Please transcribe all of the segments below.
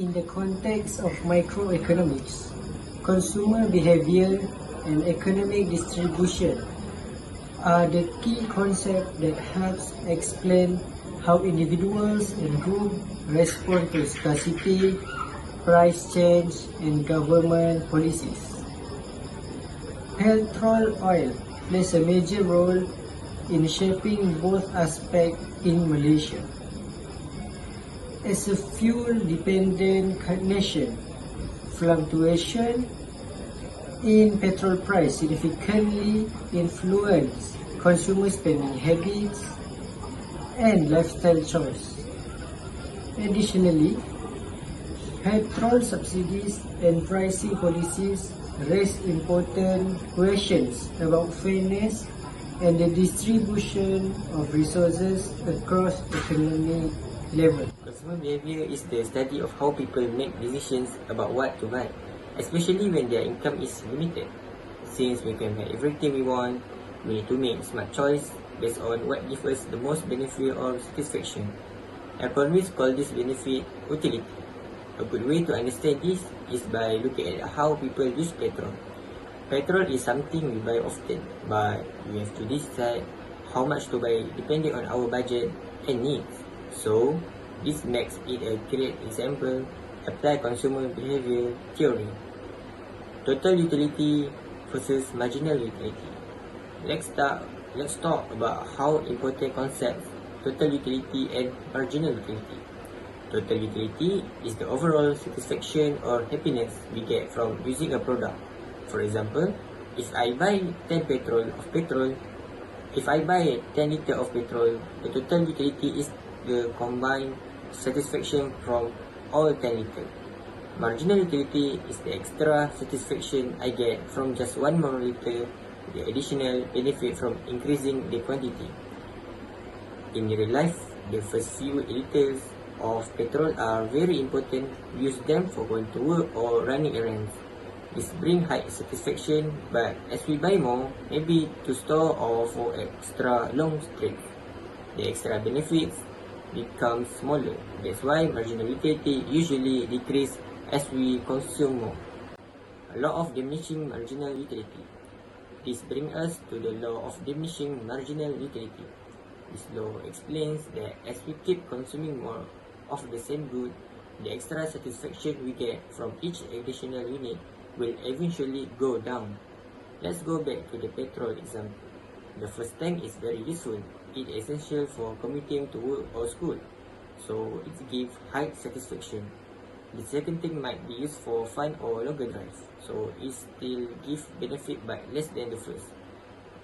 In the context of microeconomics, consumer behavior and economic distribution are the key concepts that helps explain how individuals and groups respond to scarcity, price change, and government policies. Petrol oil plays a major role in shaping both aspects in Malaysia. As a fuel-dependent nation, fluctuation in petrol price significantly influence consumer spending habits and lifestyle choice. Additionally, petrol subsidies and pricing policies raise important questions about fairness and the distribution of resources across economic levels. Consumer behavior is the study of how people make decisions about what to buy, especially when their income is limited. Since we can buy everything we want, we need to make smart choice based on what gives us the most benefit or satisfaction. Economists call this benefit utility. A good way to understand this is by looking at how people use petrol. Petrol is something we buy often, but we have to decide how much to buy depending on our budget and needs. So, this makes it a great example. Apply consumer behavior theory. Total utility versus marginal utility. Let's talk about how important concepts total utility and marginal utility. Total utility is the overall satisfaction or happiness we get from using a product. For example, if I buy 10 liters of petrol, the total utility is the combined satisfaction from all 10 liters. Marginal utility is the extra satisfaction I get from just one more liter, the additional benefit from increasing the quantity. In real life, the first few liters of petrol are very important. Use them for going to work or running errands. This brings high satisfaction, but as we buy more, maybe to store or for extra long trips, the extra benefits become smaller. That's why marginal utility usually decrease as we consume more. A law of diminishing marginal utility. This brings us to the law of diminishing marginal utility. This law explains that as we keep consuming more of the same good, the extra satisfaction we get from each additional unit will eventually go down. Let's go back to the petrol example. The first tank is very useful. It is essential for commuting to work or school, so it gives high satisfaction. The second tank might be used for fun or longer drive, so it still gives benefit but less than the first.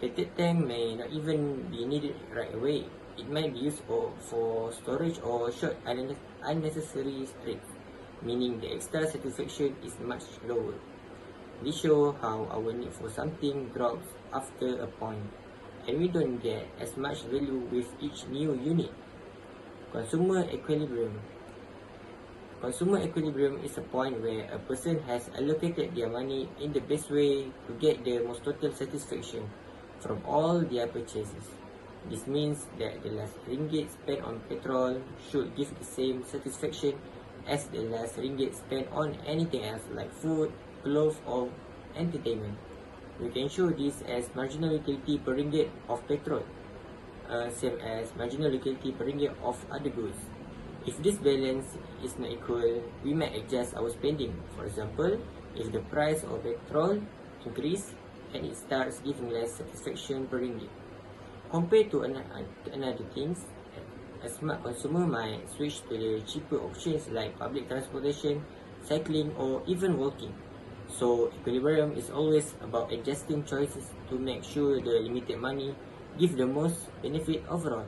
The third tank may not even be needed right away. It might be used for storage or short unnecessary trips, meaning the extra satisfaction is much lower. This shows how our need for something drops after a point, and we don't get as much value with each new unit. Consumer equilibrium. Consumer equilibrium is a point where a person has allocated their money in the best way to get the most total satisfaction from all their purchases. This means that the last ringgit spent on petrol should give the same satisfaction as the last ringgit spent on anything else like food, clothes or entertainment. We can show this as marginal utility per ringgit of petrol, same as marginal utility per ringgit of other goods. If this balance is not equal, we might adjust our spending. For example, if the price of petrol increase and it starts giving less satisfaction per ringgit. Compared to another things, a smart consumer might switch to the cheaper options like public transportation, cycling or even walking. So equilibrium is always about adjusting choices to make sure the limited money give the most benefit overall.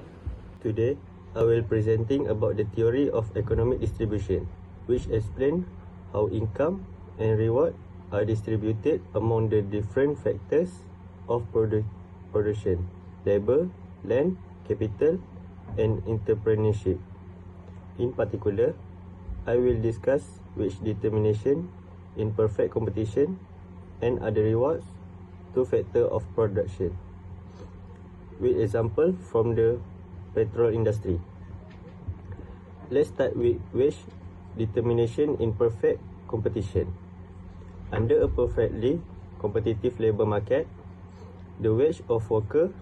Today, I will presenting about the theory of economic distribution, which explain how income and reward are distributed among the different factors of production, labor, land, capital, and entrepreneurship. In particular, I will discuss wage determination in perfect competition and other rewards to factor of production. With example from the petrol industry. Let's start with wage determination in perfect competition. Under a perfectly competitive labour market, the wage of worker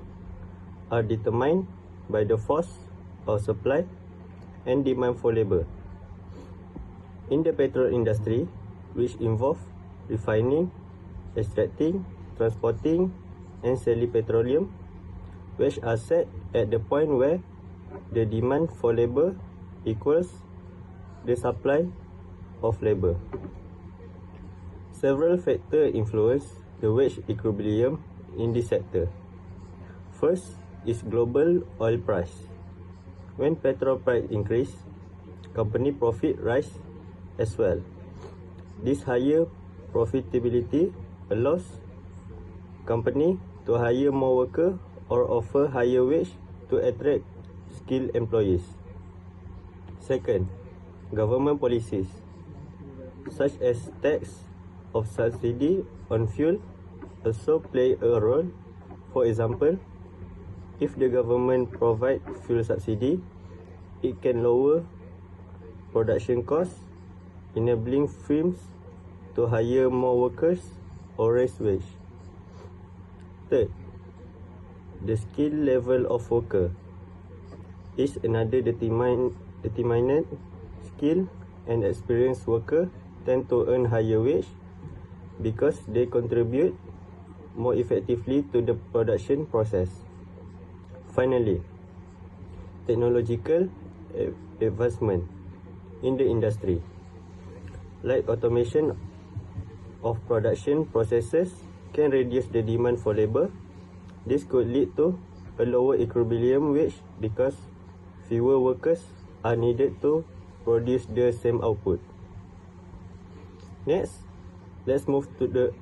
are determined by the force of supply and demand for labour. In the petrol industry, which involve refining, extracting, transporting and selling petroleum, wage are set at the point where the demand for labour equals the supply of labour. Several factors influence the wage equilibrium in this sector. First is global oil price. When petrol price increase, company profit rise as well. This higher profitability allows company to hire more workers or offer higher wage to attract skilled employees. Second, government policies such as tax of subsidy on fuel also play a role. For example, if the government provide fuel subsidy, it can lower production costs, enabling firms to hire more workers or raise wage. Third, the skill level of worker is another determinant. Skilled and experienced worker tend to earn higher wage because they contribute more effectively to the production process. Finally, technological advancement in the industry, like automation of production processes, can reduce the demand for labor. This could lead to a lower equilibrium wage because fewer workers are needed to produce the same output. Next, let's move to the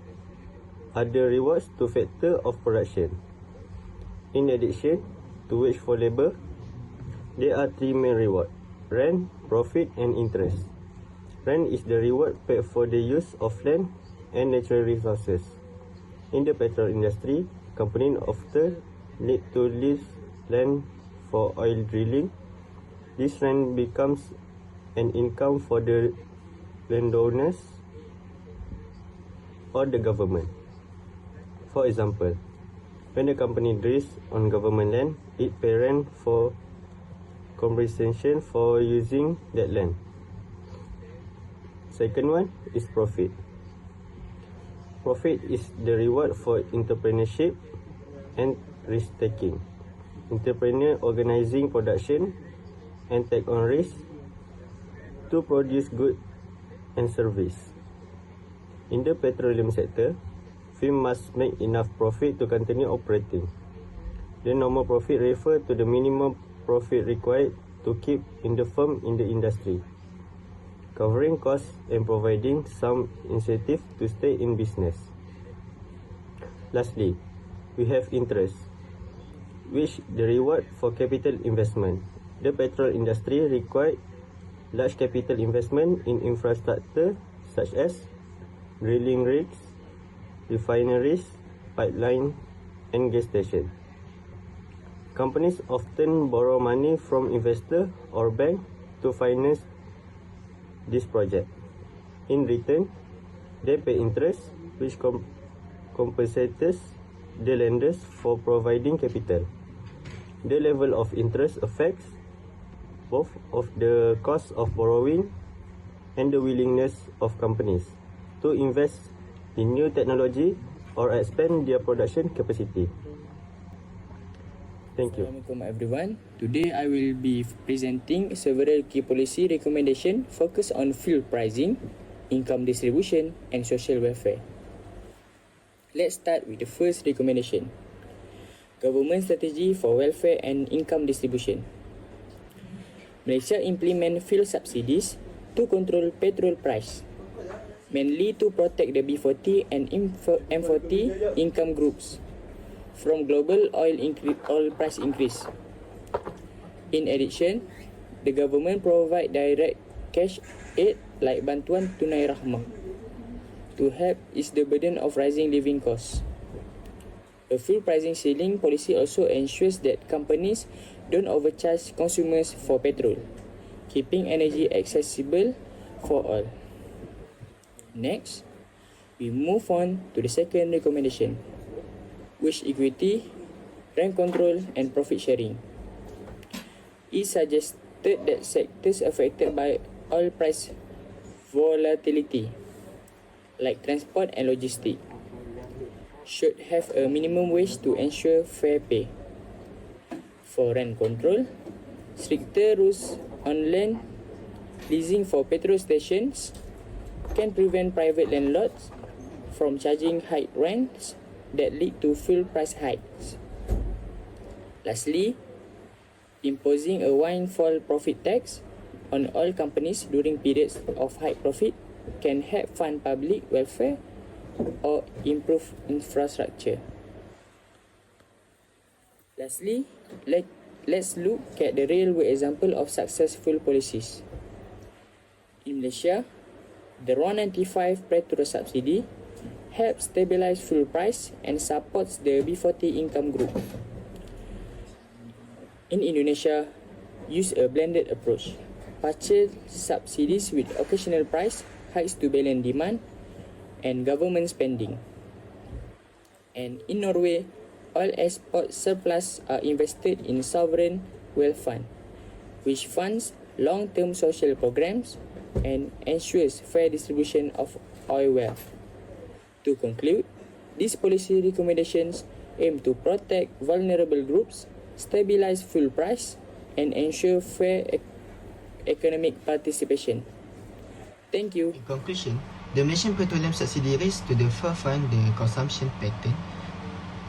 other rewards to factor of production. In addition to wage for labor, there are three main rewards: rent, profit and interest. Rent is the reward paid for the use of land and natural resources. In the petrol industry, companies often need to lease land for oil drilling. This rent becomes an income for the landowners or the government. For example, when a company drills on government land, it pays rent for compensation for using that land. Second one is profit. Profit is the reward for entrepreneurship and risk-taking. Entrepreneur organizing production and take on risk to produce goods and service. In the petroleum sector, firm must make enough profit to continue operating. The normal profit refers to the minimum profit required to keep in the firm in the industry, covering costs and providing some incentive to stay in business. Lastly, we have interest, which the reward for capital investment. The petrol industry requires large capital investment in infrastructure such as drilling rigs, refineries, pipeline, and gas stations. Companies often borrow money from investors or banks to finance this project. In return, they pay interest, which compensates the lenders for providing capital. The level of interest affects both of the cost of borrowing and the willingness of companies to invest in new technology or expand their production capacity. Thank you. Assalamualaikum everyone. Today I will be presenting several key policy recommendations focused on fuel pricing, income distribution and social welfare. Let's start with the first recommendation. Government strategy for welfare and income distribution. Malaysia implement fuel subsidies to control petrol price, mainly to protect the B40 and M40 income groups from global oil price increase. In addition, the government provide direct cash aid like bantuan tunai RAHMAN to help ease the burden of rising living costs. The fuel pricing ceiling policy also ensures that companies don't overcharge consumers for petrol, keeping energy accessible for all. Next, we move on to the second recommendation, wage equity, rent control, and profit sharing. It suggested that sectors affected by oil price volatility, like transport and logistics, should have a minimum wage to ensure fair pay. For rent control, stricter rules on land leasing for petrol stations can prevent private landlords from charging high rents that lead to fuel price hikes. Lastly, imposing a windfall profit tax on oil companies during periods of high profit can help fund public welfare or improve infrastructure. Lastly, let's look at the real-world example of successful policies. In Malaysia, the RAH95 petrol subsidy helps stabilize fuel price and supports the B40 income group. In Indonesia, use a blended approach. Purchase subsidies with occasional price hikes to balance demand and government spending. And in Norway, oil export surplus are invested in sovereign wealth fund, which funds long-term social programs and ensures fair distribution of oil wealth. To conclude, these policy recommendations aim to protect vulnerable groups, stabilize fuel price, and ensure fair economic participation. Thank you. In conclusion, the Malaysian petroleum subsidy raised to the forefront the consumption pattern,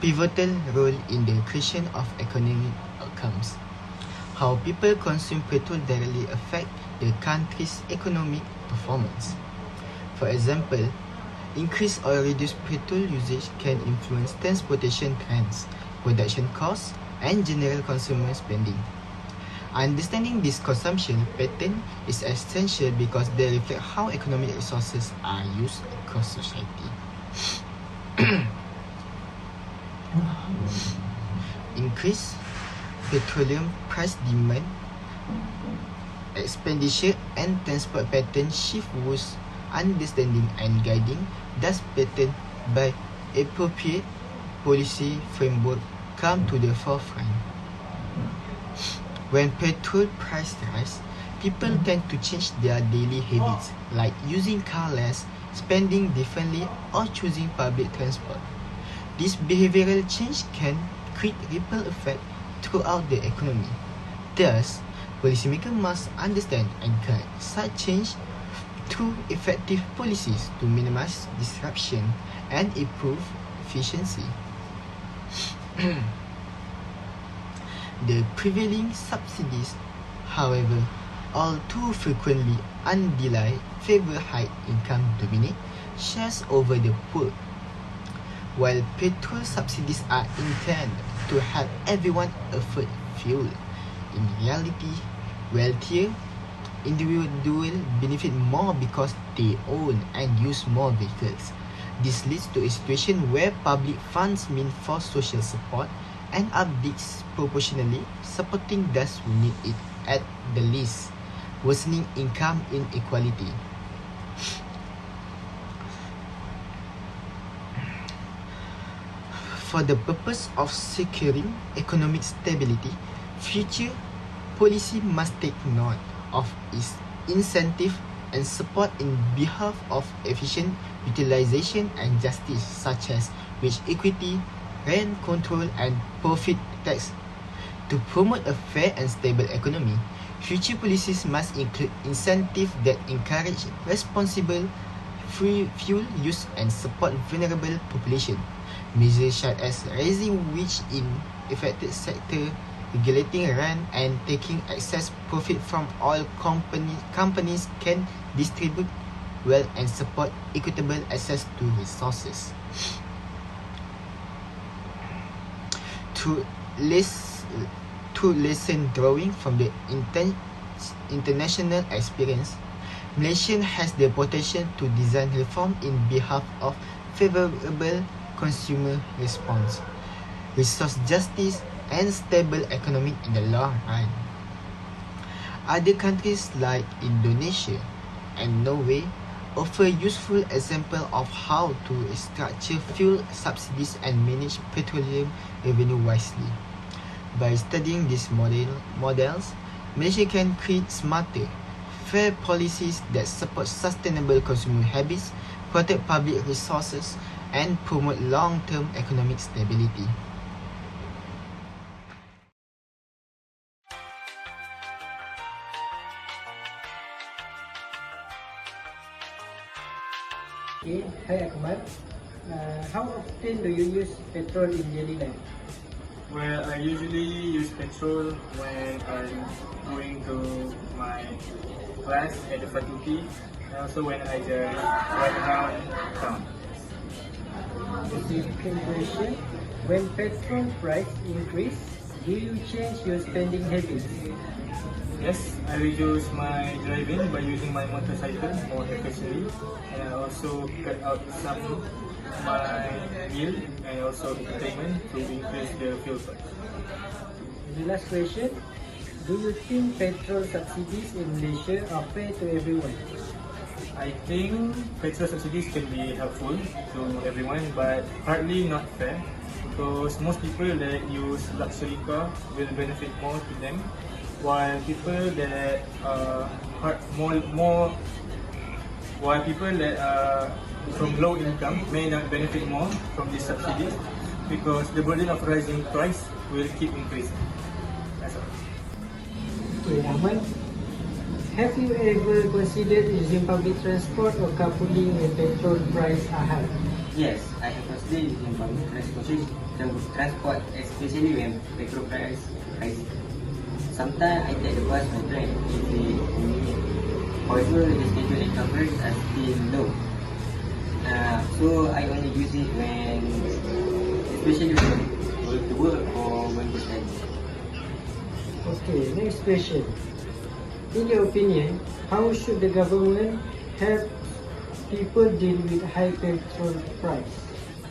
pivotal role in the creation of economic outcomes. How people consume petrol directly affect the country's economic performance. For example, increased or reduced petrol usage can influence transportation trends, production costs, and general consumer spending. Understanding this consumption pattern is essential because they reflect how economic resources are used across society. Increased petroleum price demand, expenditure, and transport pattern shift was understanding and guiding thus pattern by appropriate policy framework come to the forefront. When petrol price rise, people tend to change their daily habits like using car less, spending differently, or choosing public transport. This behavioral change can create ripple effect throughout the economy. Thus, policymakers must understand and guide such change through effective policies to minimize disruption and improve efficiency. The prevailing subsidies, however, all too frequently undelayed favor high income dominate shares over the poor. While petrol subsidies are intended to help everyone afford fuel, in reality, wealthier individuals benefit more because they own and use more vehicles. This leads to a situation where public funds mean for social support and are disproportionately supporting those who need it at the least, worsening income inequality. For the purpose of securing economic stability, future policy must take note of its incentive and support in behalf of efficient utilization and justice, such as wage equity, rent control, and profit tax. To promote a fair and stable economy, future policies must include incentives that encourage responsible fuel use and support vulnerable population. Measures such as raising wage in affected sector, regulating rent, and taking excess profit from oil companies can distribute wealth and support equitable access to resources. To lesson drawing from the international experience, Malaysia has the potential to design reform in behalf of favorable consumer response, resource justice, and stable economy in the long run. Other countries like Indonesia, and Norway offer useful example of how to structure fuel subsidies and manage petroleum revenue wisely. By studying these models, Malaysia can create smarter, fair policies that support sustainable consumer habits, protect public resources, and promote long-term economic stability. Okay, hi Ahmad. How often do you use petrol in daily life? Well, I usually use petrol when I'm going to my class at the faculty, and also when I just ride around town. Okay, second question. When petrol price increase, do you change your spending habits? Yes, I reduce my driving by using my motorcycle more efficiently, and I also cut out some my meal and also entertainment to increase the fuel price. The last question. Do you think petrol subsidies in Malaysia are fair to everyone? I think petrol subsidies can be helpful to everyone, but hardly not fair, because most people that use luxury car will benefit more to them, while people that are from low income may not benefit more from these subsidies, because the burden of rising price will keep increasing. That's all. Okay, Rahman. Have you ever considered using public transport or carpooling when petrol price are high? Yes, I have considered using public transport, especially when petrol price rising. Sometimes I take the bus or train if it is convenient. However, the schedule and coverage are still low. So I only use it when, especially when going to work or going to study. Okay, next question. In your opinion, how should the government help people deal with high petrol price?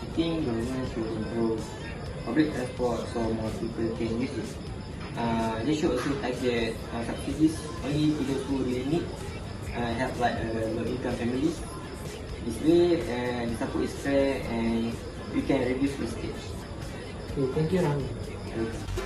I think government should improve public transport so more people can use it. They should also target subsidies only to those who really need help, like low-income families. This way, the support is fair and we can reduce wastage. Okay, thank you, Rahman. Okay.